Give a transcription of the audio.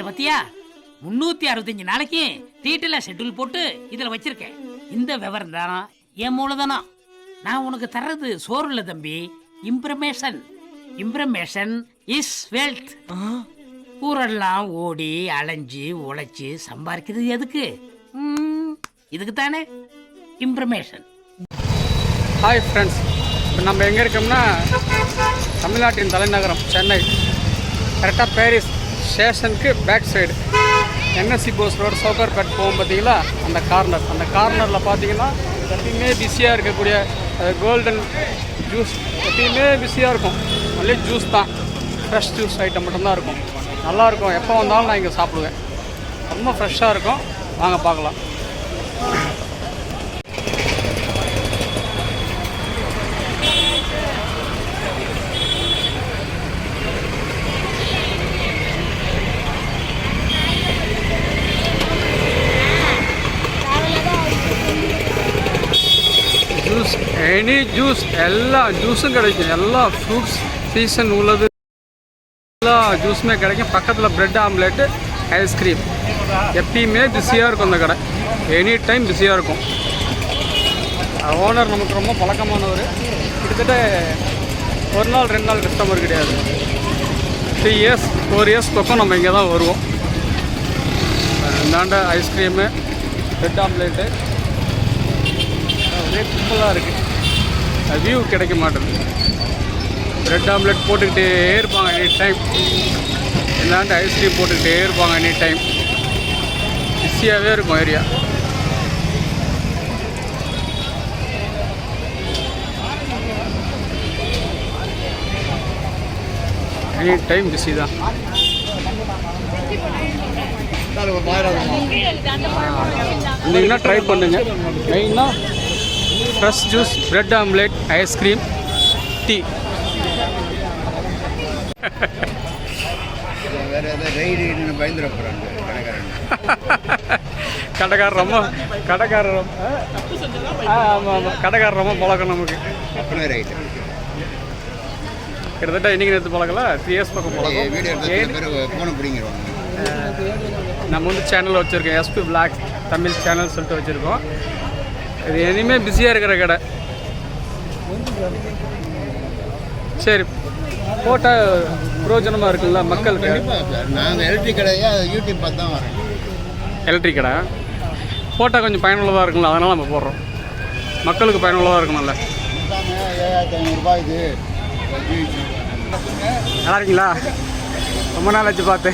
இத பத்தியா 365 நாளைக்கு டீட்டெயிலா ஷெட்யூல் போட்டு இதுல வச்சிருக்கேன். இந்த விவரம் தான் என் மூலதனம். நான் உனக்கு தர்றது சோறு இல்ல தம்பி, இம்ப்ரமேஷன். இம்ப்ரமேஷன் இஸ் வெல்த். ஊரெல்லாம் ஓடி அலைஞ்சு உழைச்சு சம்பாதிக்கிறது எதுக்கு? இதுக்கு தானே இம்ப்ரமேஷன். ஹாய் ஃப்ரெண்ட்ஸ், இப்போ நம்ம எங்கே இருக்கோம்னா தமிழ்நாட்டின் தலைநகரம் சென்னை, கரெக்டாக பாரிஸ் ஸ்டேஷனுக்கு back side NSC Bose road Sowcarpet போகும் பார்த்தீங்களா, அந்த கார்னரில் பார்த்தீங்கன்னா எப்பயுமே பிஸியாக இருக்கக்கூடிய கோல்டன் ஜூஸ் எப்பயுமே பிஸியாக இருக்கும். ஒன்லி ஜூஸ் தான், ஃப்ரெஷ் ஜூஸ் ஐட்டம் மட்டும்தான் இருக்கும். நல்லாயிருக்கும். எப்போ வந்தாலும் நான் இங்கே சாப்பிடுவேன். ரொம்ப ஃப்ரெஷ்ஷாக இருக்கும். வாங்க பார்க்கலாம். ஜூஸ், எனி ஜூஸ், எல்லா ஜூஸும் கிடைக்கும். எல்லா ஃப்ரூட்ஸ் சீசன் உள்ளது எல்லா ஜூஸுமே கிடைக்கும். பக்கத்தில் பிரெட் ஆம்லேட்டு, ஐஸ்கிரீம், எப்பயுமே பிஸியாக இருக்கும் அந்த கடை. எனி டைம் பிஸியாக இருக்கும். ஓனர் நமக்கு ரொம்ப பழக்கமானவர். கிட்டத்தட்ட ஒரு நாள் 2 நாள் கஸ்டமர் கிடையாது. 3 இயர்ஸ் 4 இயர்ஸ் பக்கம் நம்ம இங்கே தான் வருவோம். இந்தாண்ட ஐஸ்கிரீமு, பிரெட் ஆம்லேட்டு, ஒரே சிம்பிளாக இருக்குது. வியூ கிடைக்க மாட்டேங்குது. பிரெட் ஆம்லேட் போட்டுக்கிட்டே இருப்பாங்க எனி டைம். இல்லாண்டு ஐஸ்கிரீம் போட்டுக்கிட்டே இருப்பாங்க எனி டைம். பிஸியாகவே இருக்கும் ஏரியா. எனி டைம் பிஸி தான். வந்தீங்கன்னா ட்ரை பண்ணுங்க. மெயினாக fresh juice, bread omelette, ice cream, tea. கடைக்காரர் ரொம்ப ஆமாம் கடைக்காரர் ரொம்ப பழக்கம் நமக்கு. கிட்டத்தட்ட இன்னைக்கு நேற்று பழக்கல, 3 இயர்ஸ் பக்கம் பழக்கம். நம்ம வந்து சேனல் வச்சுருக்கோம், எஸ்பி பிளாக் தமிழ் சேனல் சொல்லிட்டு வச்சுருக்கோம். இது இனிமேல் பிஸியாக இருக்கிற கடை. சரி, போட்டால் பிரயோஜனமாக இருக்குல்ல மக்களுக்கு. நாங்கள் எலக்ட்ரிக் கடையா யூடியூப் பார்த்து தான் வரோம். எலக்ட்ரிக் கடை போட்டால் கொஞ்சம் பயனுள்ளதாக இருக்குல்ல, அதனால் நம்ம போடுறோம். மக்களுக்கு பயனுள்ளதாக இருக்கணும்ல. 7500 இது. நல்லா இருக்கீங்களா? ரொம்ப நாள் ஆச்சு பார்த்து.